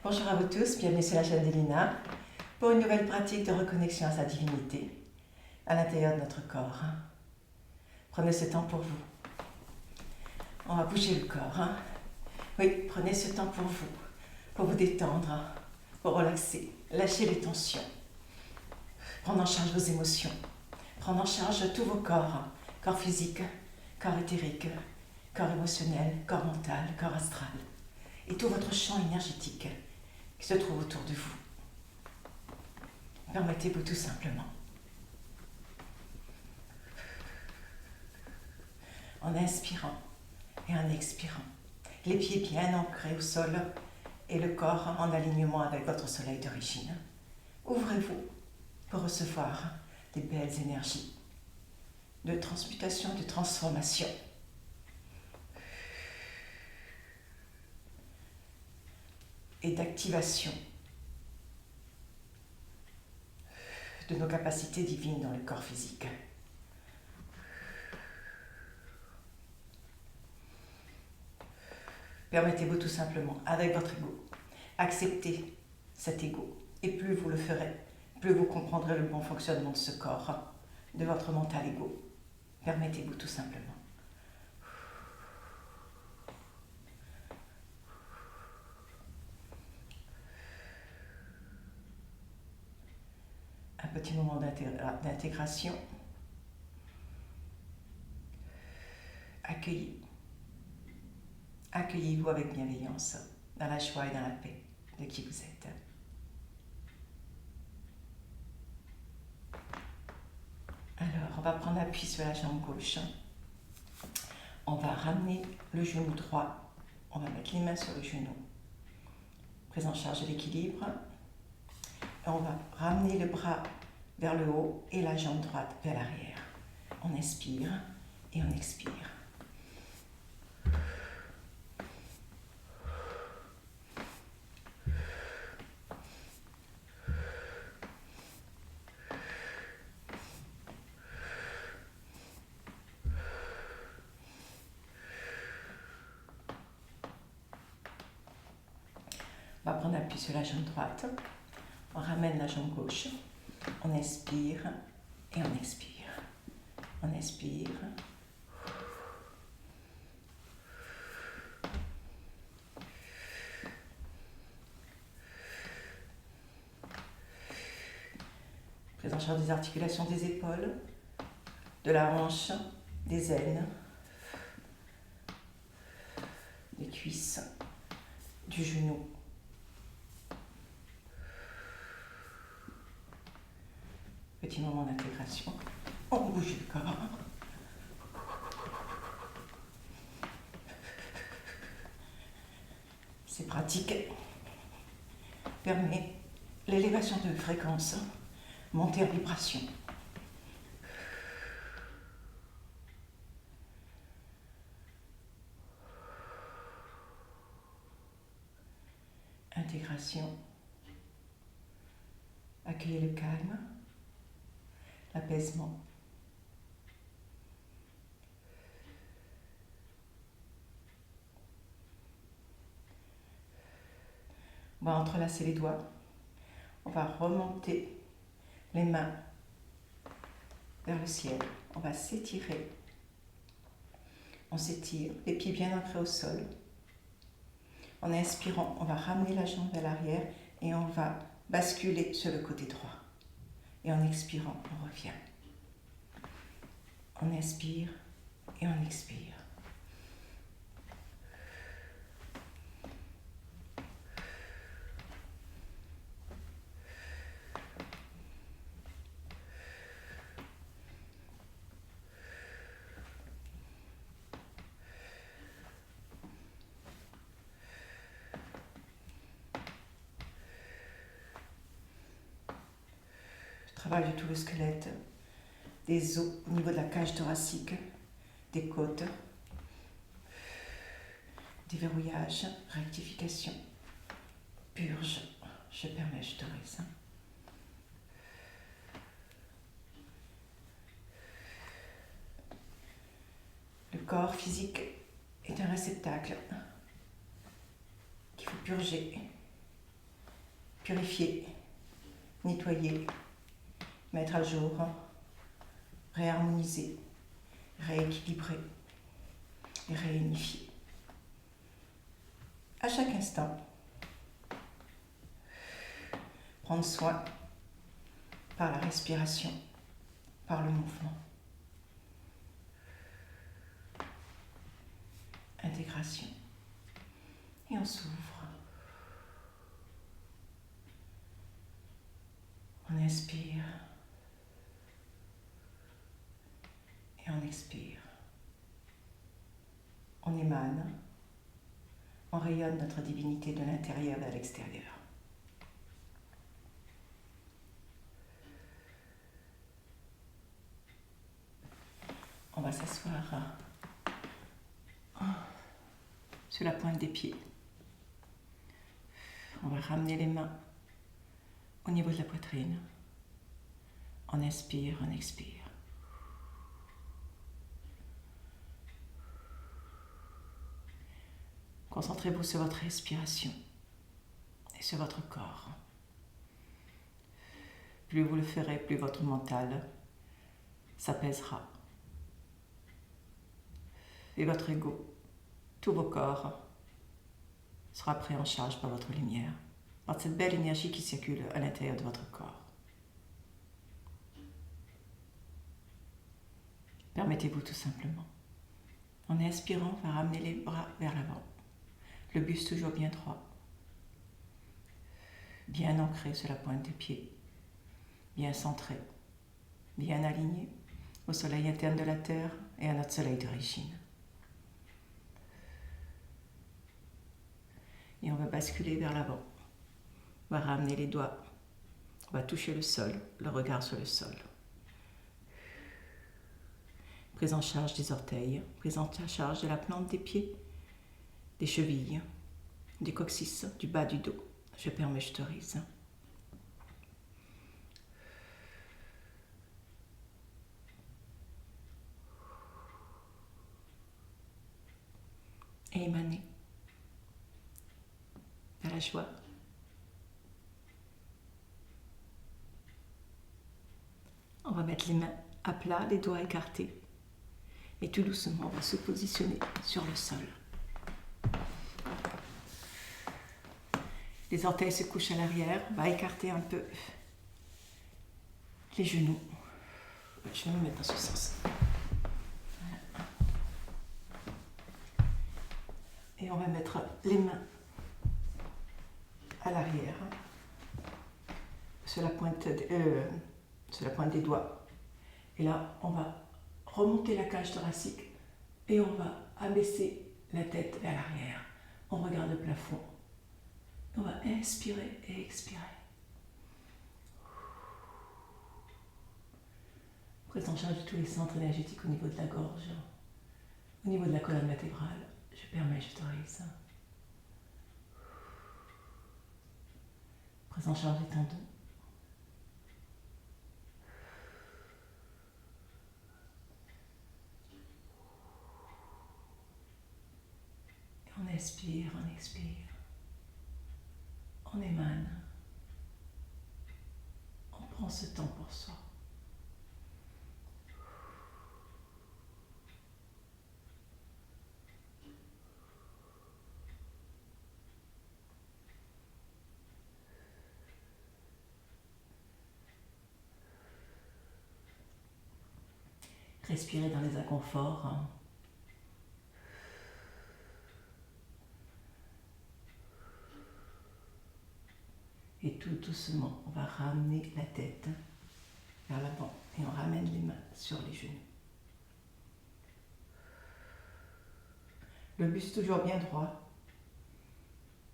Bonjour à vous tous, bienvenue sur la chaîne d'Elina pour une nouvelle pratique de reconnexion à sa divinité à l'intérieur de notre corps. Prenez ce temps pour vous. On va bouger le corps. Oui, prenez ce temps pour vous détendre, pour relaxer, lâcher les tensions, prendre en charge vos émotions, prendre en charge tous vos corps, corps physique, corps éthérique, corps émotionnel, corps mental, corps astral, et tout votre champ énergétique qui se trouve autour de vous. Permettez-vous tout simplement, en inspirant et en expirant, les pieds bien ancrés au sol et le corps en alignement avec votre soleil d'origine. Ouvrez-vous pour recevoir des belles énergies de transmutation, de transformation. Et d'activation de nos capacités divines dans le corps physique. Permettez-vous tout simplement, avec votre ego, accepter cet ego. Et plus vous le ferez, plus vous comprendrez le bon fonctionnement de ce corps, de votre mental ego. Permettez-vous tout simplement. Un petit moment d'intégration. Accueillez-vous avec bienveillance, dans la joie et dans la paix de qui vous êtes. Alors, on va prendre appui sur la jambe gauche. On va ramener le genou droit. On va mettre les mains sur le genou. Prise en charge de l'équilibre. Et on va ramener le bras vers le haut et la jambe droite vers l'arrière. On inspire et on expire. On va prendre appui sur la jambe droite. On ramène la jambe gauche. On inspire et on expire. On inspire. Prise en charge des articulations des épaules, de la hanche, des aines, des cuisses, du genou. Petit moment d'intégration. On bouge le corps. Ces pratiques permettent l'élévation de fréquence, montée en vibration. Intégration. Accueillez le calme, l'apaisement. On va entrelacer les doigts. On va remonter les mains vers le ciel. On va s'étirer. On s'étire, les pieds bien ancrés au sol. En inspirant, on va ramener la jambe vers l'arrière et on va basculer sur le côté droit. Et en expirant, on revient. On inspire et on expire. Travail de tout le squelette, des os au niveau de la cage thoracique, des côtes, déverrouillage, rectification, purge, je permets, je t'autorise. Le corps physique est un réceptacle qu'il faut purger purifier, nettoyer, mettre à jour, réharmoniser, rééquilibrer et réunifier. À chaque instant, prendre soin par la respiration, par le mouvement. Intégration. Et on s'ouvre. On inspire. Et on expire. On émane. On rayonne notre divinité de l'intérieur vers l'extérieur. On va s'asseoir sur la pointe des pieds. On va ramener les mains au niveau de la poitrine. On inspire, on expire. Concentrez-vous sur votre respiration et sur votre corps. Plus vous le ferez, plus votre mental s'apaisera. Et votre ego, tout vos corps, sera pris en charge par votre lumière, par cette belle énergie qui circule à l'intérieur de votre corps. Permettez-vous tout simplement. En inspirant, on va ramener les bras vers l'avant. Le buste toujours bien droit. Bien ancré sur la pointe des pieds. Bien centré. Bien aligné au soleil interne de la Terre et à notre soleil d'origine. Et on va basculer vers l'avant. On va ramener les doigts. On va toucher le sol, le regard sur le sol. Prise en charge des orteils, prise en charge de la plante des pieds, des chevilles, du coccyx, du bas du dos. Je permets, j'autorise. Et émaner vers la joie. On va mettre les mains à plat, les doigts écartés. Et tout doucement, on va se positionner sur le sol. Les orteils se couchent à l'arrière. On va écarter un peu les genoux. Je vais me mettre dans ce sens. Voilà. Et on va mettre les mains à l'arrière, sur la pointe des doigts. Et là, on va remonter la cage thoracique et on va abaisser la tête vers l'arrière. On regarde le plafond. On va inspirer et expirer. Prise en charge de tous les centres énergétiques au niveau de la gorge, au niveau de la colonne vertébrale. Je permets, j'autorise. Prise en charge des tendons. Et on inspire, on expire. On émane. On prend ce temps pour soi. Respirez dans les inconforts. Et tout doucement, on va ramener la tête vers l'avant et on ramène les mains sur les genoux. Le buste toujours bien droit.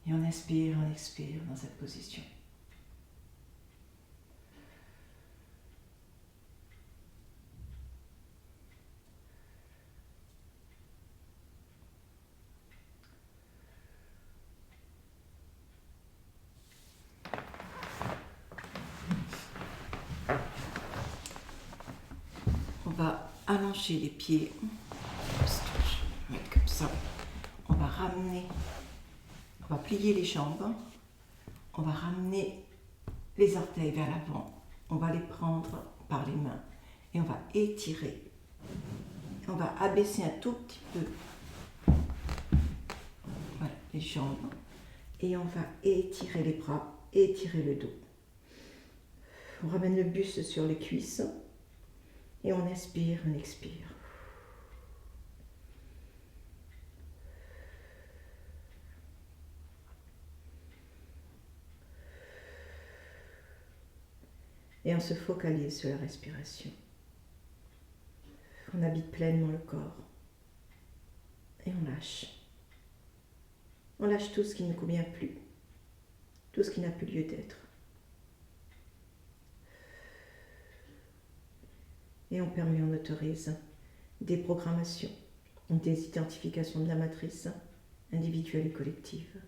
Et on inspire, on expire dans cette position. On va allonger les pieds. Je vais mettre comme ça. On va ramener, on va plier les jambes. On va ramener les orteils vers l'avant. On va les prendre par les mains et on va étirer. On va abaisser un tout petit peu, voilà, les jambes, et on va étirer les bras, étirer le dos. On ramène le buste sur les cuisses et on inspire, on expire. Et on se focalise sur la respiration. On habite pleinement le corps. Et on lâche. On lâche tout ce qui ne convient plus. Tout ce qui n'a plus lieu d'être. Et on permet, on autorise des programmations, des identifications de la matrice individuelle et collective.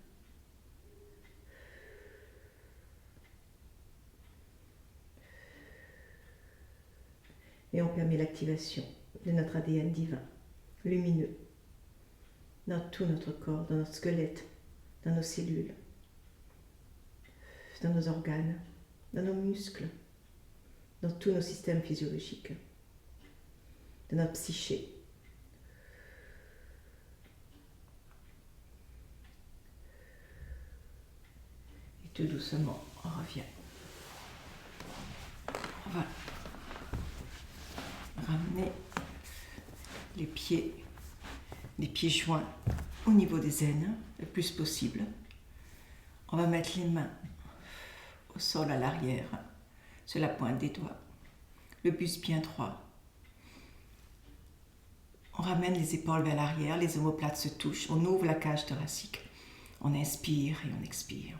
Et on permet l'activation de notre ADN divin, lumineux, dans tout notre corps, dans notre squelette, dans nos cellules, dans nos organes, dans nos muscles, dans tous nos systèmes physiologiques, de notre psyché. Et tout doucement, on revient. On va ramener les pieds joints au niveau des aines, le plus possible. On va mettre les mains au sol à l'arrière, sur la pointe des doigts, le buste bien droit. On ramène les épaules vers l'arrière, les omoplates se touchent, on ouvre la cage thoracique. On inspire et on expire.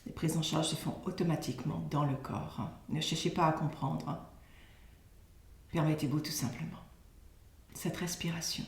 Les prises en charge se font automatiquement dans le corps. Ne cherchez pas à comprendre. Permettez-vous tout simplement cette respiration.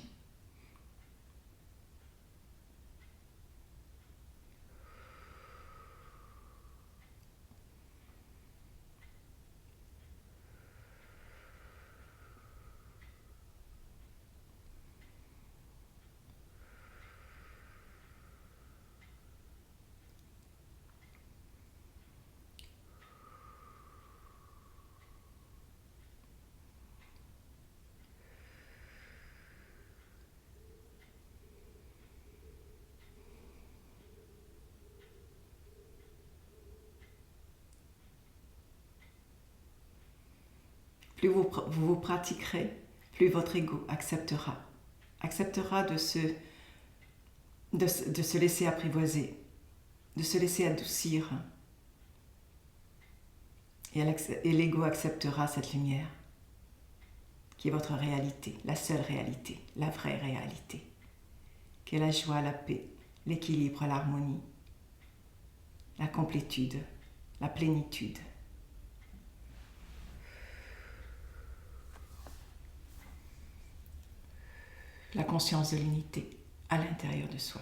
Plus vous pratiquerez, plus votre ego acceptera de se laisser apprivoiser, de se laisser adoucir. Et l'ego acceptera cette lumière, qui est votre réalité, la seule réalité, la vraie réalité, qui est la joie, la paix, l'équilibre, l'harmonie, la complétude, la plénitude. La conscience de l'unité à l'intérieur de soi.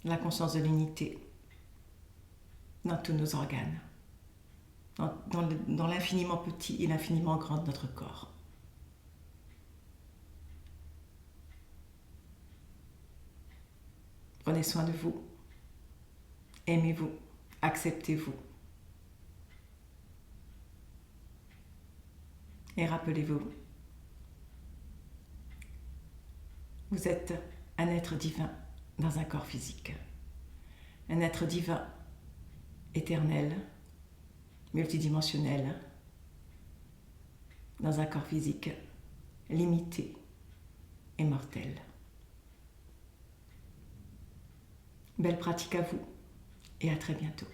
La conscience de l'unité dans tous nos organes, dans l'infiniment petit et l'infiniment grand de notre corps. Prenez soin de vous, aimez-vous, acceptez-vous. Et rappelez-vous, vous êtes un être divin dans un corps physique. Un être divin, éternel, multidimensionnel, dans un corps physique limité et mortel. Belle pratique à vous et à très bientôt.